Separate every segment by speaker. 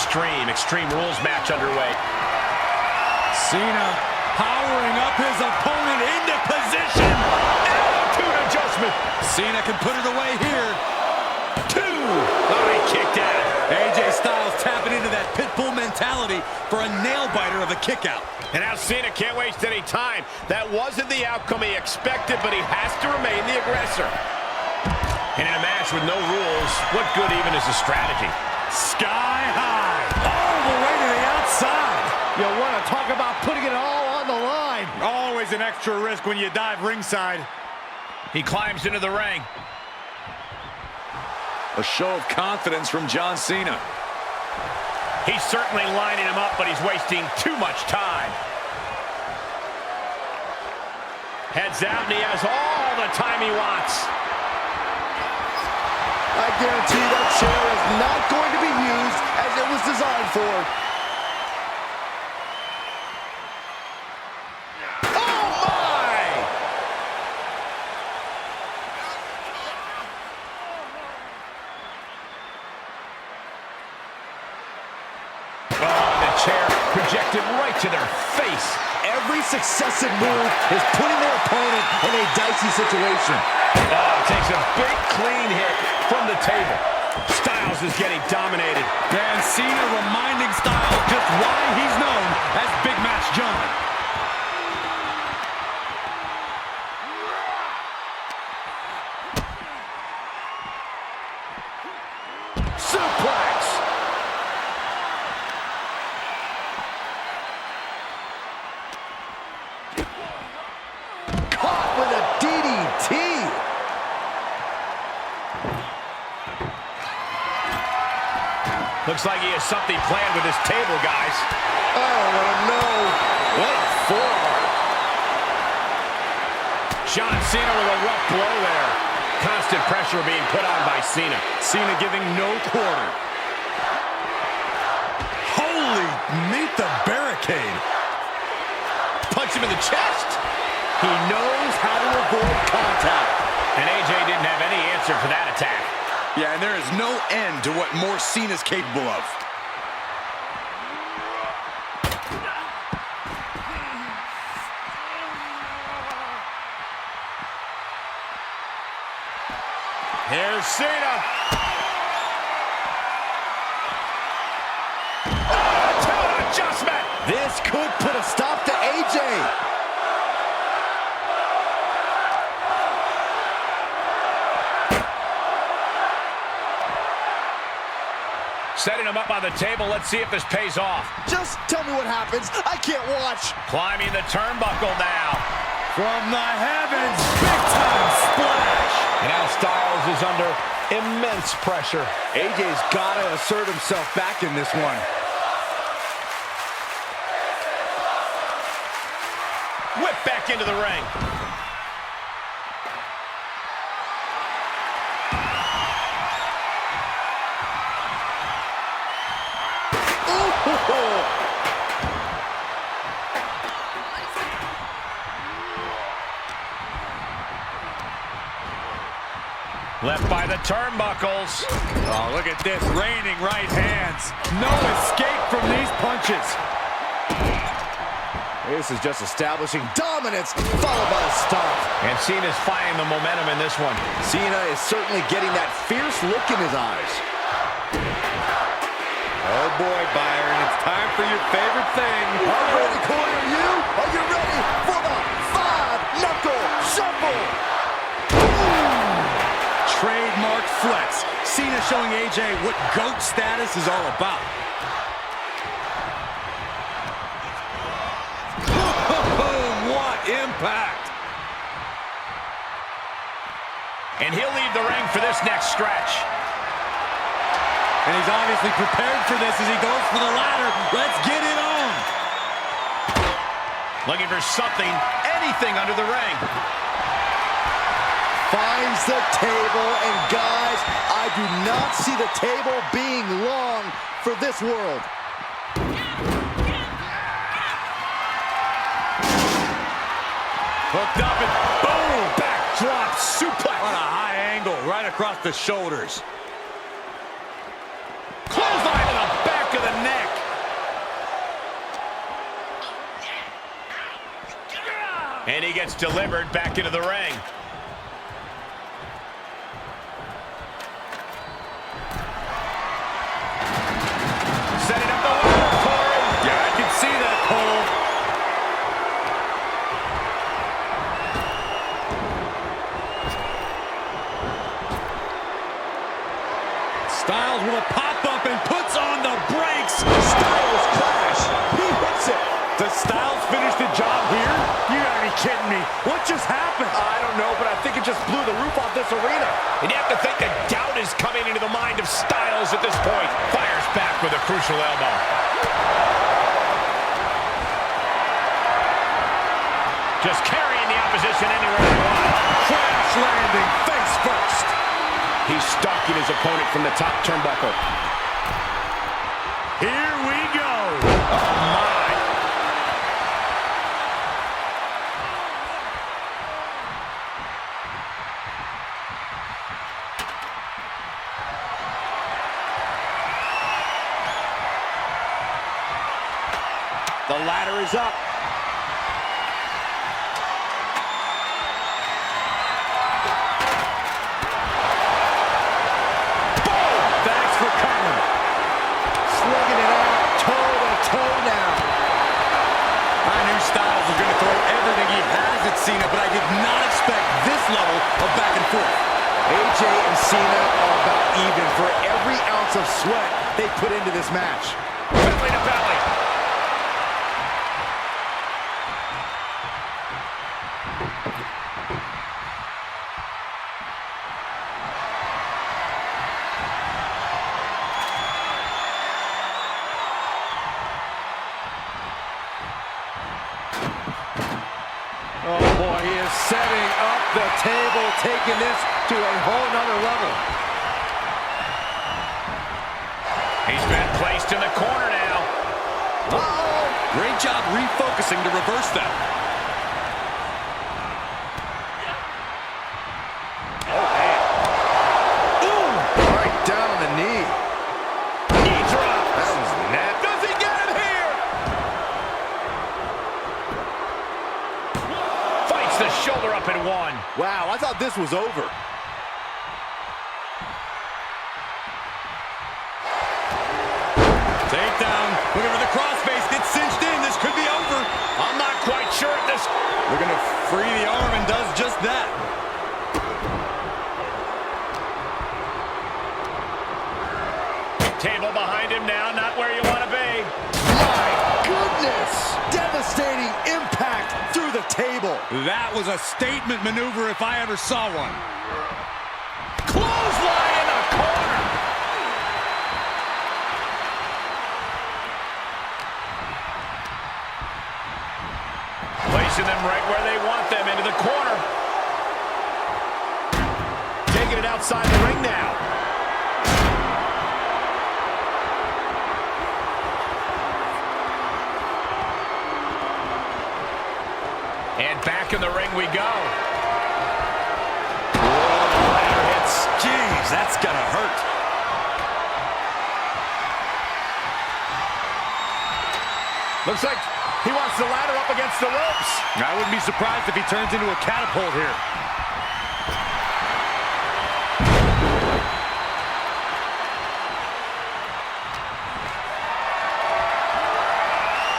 Speaker 1: Extreme Rules match underway.
Speaker 2: Cena powering up his opponent into position.
Speaker 1: Attitude adjustment.
Speaker 2: Cena can put it away here.
Speaker 1: 2. Oh, he kicked out.
Speaker 2: AJ Styles tapping into that pit bull mentality for a nail-biter of a kick-out.
Speaker 1: And now Cena can't waste any time. That wasn't the outcome he expected, but he has to remain the aggressor. And in a match with no rules, what good even is a strategy?
Speaker 2: Sky high, all the way to the outside.
Speaker 3: You want to talk about putting it all on the line.
Speaker 2: Always an extra risk when you dive ringside.
Speaker 1: He climbs into the ring.
Speaker 2: A show of confidence from John Cena.
Speaker 1: He's certainly lining him up, but he's wasting too much time. Heads out, and he has all the time he wants.
Speaker 3: I guarantee that chair is not going to be used as it was designed for.
Speaker 1: Oh, my! Oh, the chair projected right to their face.
Speaker 3: Every successive move is putting their opponent in a dicey situation.
Speaker 1: Takes a big clean hit from the table. Styles is getting dominated.
Speaker 2: And Cena reminding Styles just why he's known as Big Match John.
Speaker 1: Suplex.
Speaker 3: Caught with a DDT.
Speaker 1: Looks like he has something planned with his table, guys.
Speaker 3: Oh, no.
Speaker 1: What a forearm. John Cena with a rough blow there. Constant pressure being put on by Cena.
Speaker 2: Cena giving no quarter. Holy, meet the barricade.
Speaker 1: Punch him in the chest. He knows how to avoid contact. And AJ didn't have any answer for that attack.
Speaker 2: Yeah, and there is no end to what more Cena's capable of.
Speaker 1: Here's Cena. Adjustment.
Speaker 3: This could put a stop to AJ.
Speaker 1: Setting him up on the table. Let's see if this pays off.
Speaker 3: Just tell me what happens. I can't watch.
Speaker 1: Climbing the turnbuckle now.
Speaker 2: From the heavens, big-time splash.
Speaker 1: And now Styles is under immense pressure.
Speaker 3: AJ's got to assert himself back in this one.
Speaker 1: Whip back into the ring. Left by the turnbuckles.
Speaker 2: Oh, look at this, raining right hands. No escape from these punches.
Speaker 3: This is just establishing dominance, followed by a stomp.
Speaker 1: And Cena's finding the momentum in this one.
Speaker 3: Cena is certainly getting that fierce look in his eyes.
Speaker 2: Oh boy, Byron, it's time for your favorite thing.
Speaker 3: Are you ready, Corey? Are you? Are you ready for the five-knuckle shuffle?
Speaker 2: Trademark flex. Cena showing AJ what GOAT status is all about. What impact!
Speaker 1: And he'll leave the ring for this next stretch.
Speaker 2: And he's obviously prepared for this as he goes for the ladder. Let's get it on!
Speaker 1: Looking for something, anything under the ring.
Speaker 3: Finds the table, and guys, I do not see the table being long for this world.
Speaker 2: Hooked up and boom! Backdrop suplex. What a high angle right across the shoulders.
Speaker 1: Clothesline to the back of the And he gets delivered back into the ring. Setting up the ladder, Corey.
Speaker 2: Yeah, I can see that, Cole. Styles with a pop-up and puts on the brakes.
Speaker 3: Styles clash. He hits it.
Speaker 2: Does Styles finish the job here? You gotta be kidding me. What just happened?
Speaker 3: I don't know, but I think it just blew the roof off this arena.
Speaker 1: And you have to think that doubt is coming into the mind of Styles at this point. Fires back with a crucial elbow. Just carrying the opposition anywhere they want.
Speaker 2: Crash landing, face first.
Speaker 1: He's stalking his opponent from the top turnbuckle.
Speaker 2: Here we go.
Speaker 1: Oh, my.
Speaker 3: The ladder is up.
Speaker 2: Thanks for coming.
Speaker 3: Slugging it out toe-to-toe now.
Speaker 2: I knew Styles was going to throw everything he has at Cena, but I did not expect this level of back and forth.
Speaker 3: AJ and Cena are about even for every ounce of sweat they put into this match.
Speaker 1: Belly to belly.
Speaker 3: Oh boy, he is setting up the table, taking this to a whole nother level.
Speaker 1: He's been placed in the corner now.
Speaker 3: Uh-oh.
Speaker 2: Great job refocusing to reverse that.
Speaker 3: Oh, man. Ooh, right down on the knee.
Speaker 1: Knee drop.
Speaker 3: That was net.
Speaker 1: Does he get it here? Fights the shoulder up and one.
Speaker 3: Wow, I thought this was over.
Speaker 2: Takedown. Looking for the crossface. Gets cinched in. This could be over.
Speaker 1: I'm not quite sure if this...
Speaker 2: Looking to free the arm and does just that.
Speaker 1: Table behind him now, not where you want to be.
Speaker 3: My goodness! Devastating impact through the table.
Speaker 2: That was a statement maneuver if I ever saw one.
Speaker 1: Clothesline in the corner. Placing them right where they want them, into the corner. Taking it outside the ring now. And back in the ring we go.
Speaker 2: Whoa, the ladder hits. Jeez, that's gonna hurt.
Speaker 1: Looks like he wants the ladder up against the ropes.
Speaker 2: I wouldn't be surprised if he turns into a catapult here.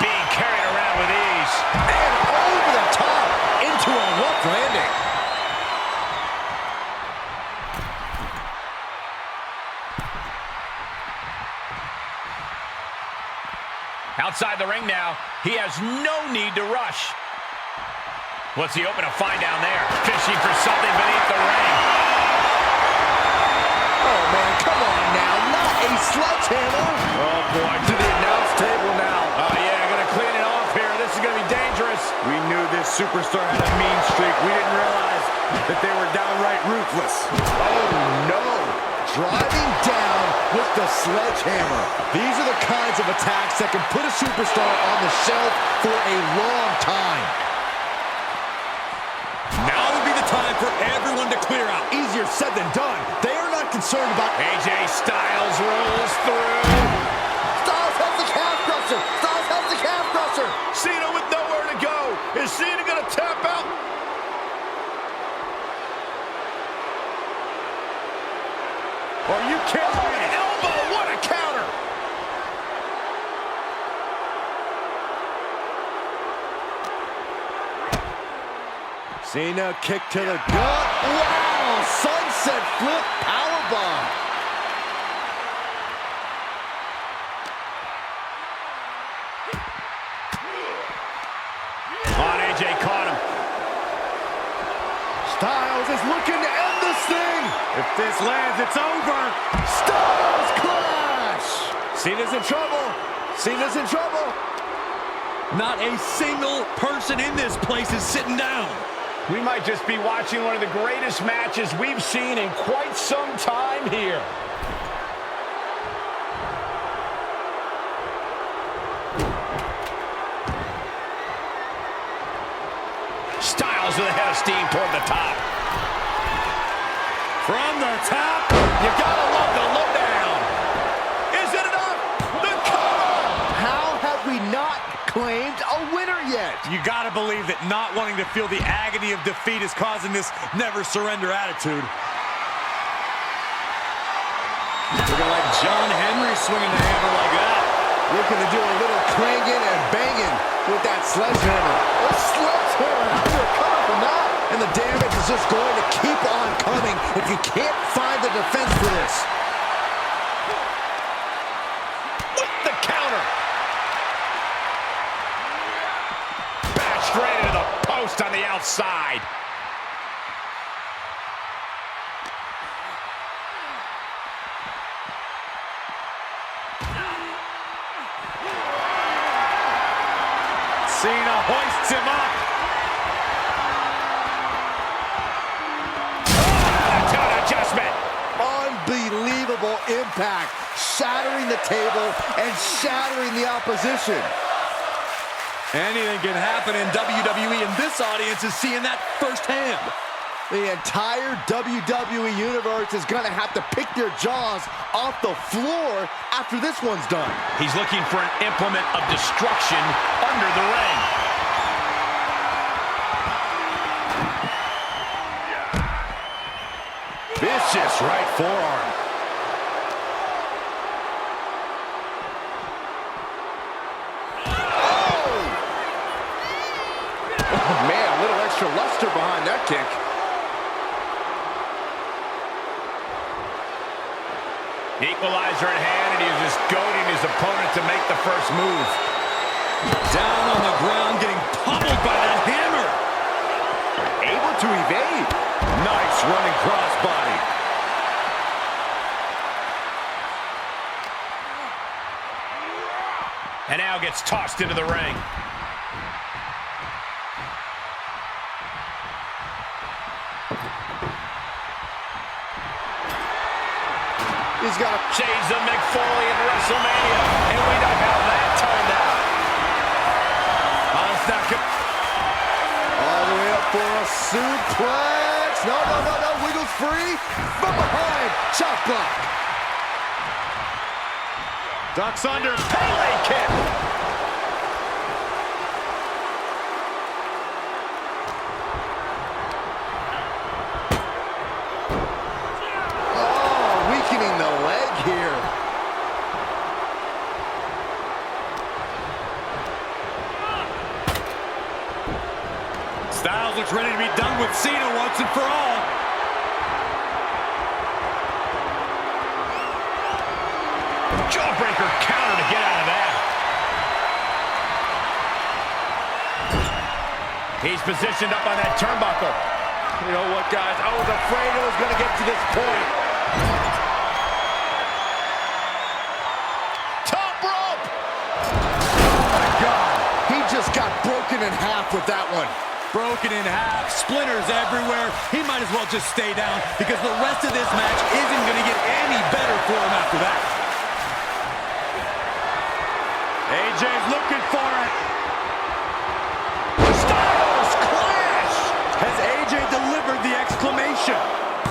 Speaker 1: Being carried around with ease.
Speaker 3: And over the top into a rough landing.
Speaker 1: Outside the ring now, he has no need to rush. What's he open to find down there? Fishing for something beneath the ring.
Speaker 3: Oh, man, come on now. Not a sledgehammer.
Speaker 1: Oh, boy, to the announce table now. Oh, yeah, gonna clean it off here. This is gonna be dangerous.
Speaker 2: We knew this superstar had a mean streak. We didn't realize that they were downright ruthless.
Speaker 3: Oh, no. Driving down with the sledgehammer. These are the kinds of attacks that can put a superstar on the shelf for a long time.
Speaker 2: Now would be the time for everyone to clear out.
Speaker 3: Easier said than done. They are not concerned about...
Speaker 1: AJ Styles rolls through.
Speaker 3: Styles has the calf crusher. Styles has the calf crusher.
Speaker 1: Cena with nowhere to go. Is Cena gonna tap out
Speaker 3: Cena kick to the gut. Wow! Sunset flip powerbomb.
Speaker 1: AJ caught him.
Speaker 3: Styles is looking to end this thing.
Speaker 2: If this lands, it's over.
Speaker 3: Styles clash. Cena's in trouble. Cena's in trouble.
Speaker 2: Not a single person in this place is sitting down.
Speaker 1: We might just be watching one of the greatest matches we've seen in quite some time here. Styles with a head of steam toward the top.
Speaker 2: From the top.
Speaker 1: You gotta love the lowdown. Is it enough? The cover!
Speaker 3: How have we not claimed a winner yet?
Speaker 2: You gotta believe that not wanting to feel the agony of defeat is causing this never surrender attitude. Looking like John Henry swinging the hammer like that.
Speaker 3: Looking to do a little clanging and banging with that sledgehammer. A sledgehammer, how do you recover from that? And the damage is just going to keep on coming if you can't find the defense for this.
Speaker 1: With the counter. Back straight into the post on the outside.
Speaker 2: Cena hoists him up.
Speaker 1: Oh, adjustment.
Speaker 3: Unbelievable impact. Shattering the table and shattering the opposition.
Speaker 2: Anything can happen in WWE, and this audience is seeing that firsthand.
Speaker 3: The entire WWE Universe is going to have to pick their jaws off the floor after this one's done.
Speaker 1: He's looking for an implement of destruction under the ring.
Speaker 3: Vicious right forearm. Oh, man, a little extra luster behind that kick.
Speaker 1: Equalizer in hand, and he's just goading his opponent to make the first move.
Speaker 2: Down on the ground, getting pummeled by that hammer.
Speaker 3: Able to evade. Nice running crossbody.
Speaker 1: And now gets tossed into the ring.
Speaker 3: He's got a
Speaker 1: Shades of McFoley at WrestleMania, and we know how that turned out. Oh, it's not good.
Speaker 3: all the way up for a suplex. No, wiggles free. From behind, chop block.
Speaker 2: Ducks under.
Speaker 1: Pele kick.
Speaker 3: Weakening the leg here.
Speaker 2: Styles looks ready to be done with Cena once and for all.
Speaker 1: Jawbreaker counter to get out of that. He's positioned up on that turnbuckle.
Speaker 3: You know what, guys? I was afraid it was going to get to this point.
Speaker 1: Top rope.
Speaker 3: Oh, my God. He just got broken in half with that one.
Speaker 2: Broken in half, splinters everywhere. He might as well just stay down because the rest of this match isn't going to get any better for him after that. AJ's looking for it.
Speaker 1: Styles clash.
Speaker 2: Has AJ delivered the exclamation?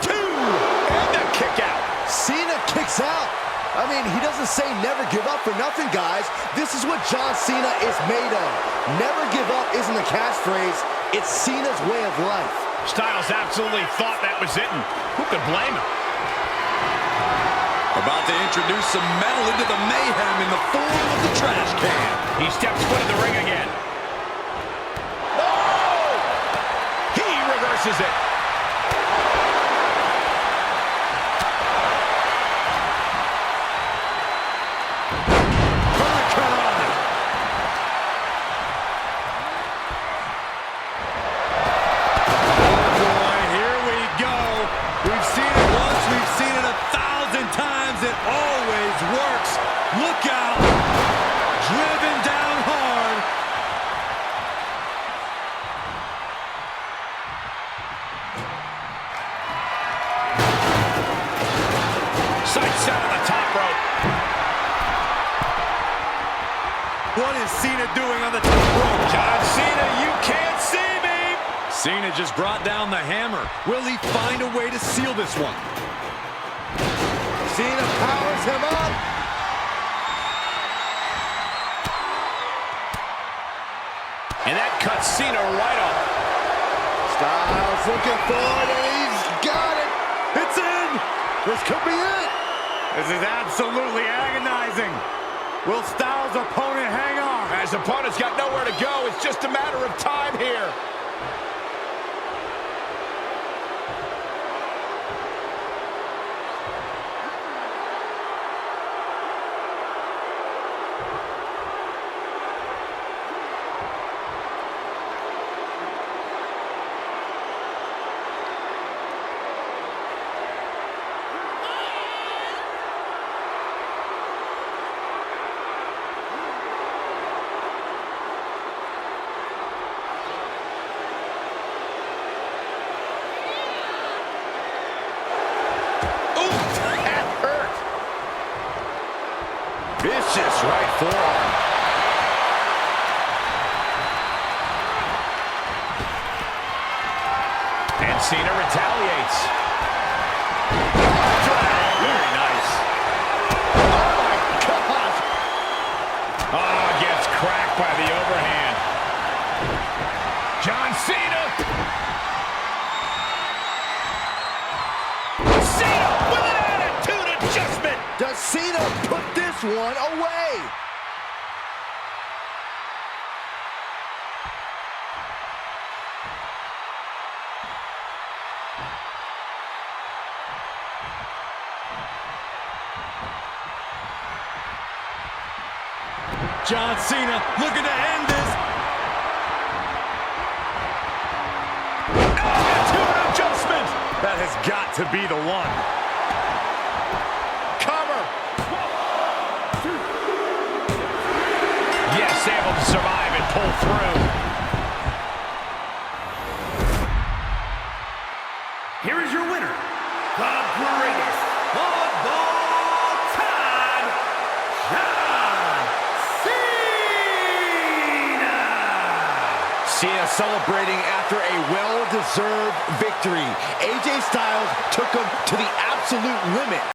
Speaker 1: 2. And the kick out.
Speaker 3: Cena kicks out. I mean, he doesn't say never give up for nothing, guys. This is what John Cena is made of. Never give up isn't a catchphrase. It's Cena's way of life.
Speaker 1: Styles absolutely thought that was it, and who could blame him?
Speaker 2: About to introduce some metal into the mayhem in the form of the trash can.
Speaker 1: He steps foot in the ring again. Oh! He misses it.
Speaker 2: It always works. Look out. Driven down hard.
Speaker 1: Sight set on the top rope.
Speaker 2: What is Cena doing on the top rope?
Speaker 1: John Cena, you can't see me.
Speaker 2: Cena just brought down the hammer. Will he find a way to seal this one?
Speaker 3: Cena powers him up.
Speaker 1: And that cuts Cena right off.
Speaker 3: Styles looking forward, and he's got it. It's in. This could be it.
Speaker 2: This is absolutely agonizing. Will Styles' opponent hang on?
Speaker 1: His opponent's got nowhere to go. It's just a matter of time here. Vicious right forearm. And Cena retaliates. Very nice.
Speaker 3: Oh, my God.
Speaker 1: Oh, gets cracked by the overhand. John Cena. Cena with an attitude adjustment.
Speaker 3: Does Cena put this one away?
Speaker 2: John Cena looking to end this.
Speaker 1: Attitude adjustment.
Speaker 2: That has got to be the one.
Speaker 1: Yes, able to survive and pull through.
Speaker 4: Here is your winner, the greatest of all time, John Cena!
Speaker 3: Cena celebrating after a well-deserved victory. AJ Styles took him to the absolute limit.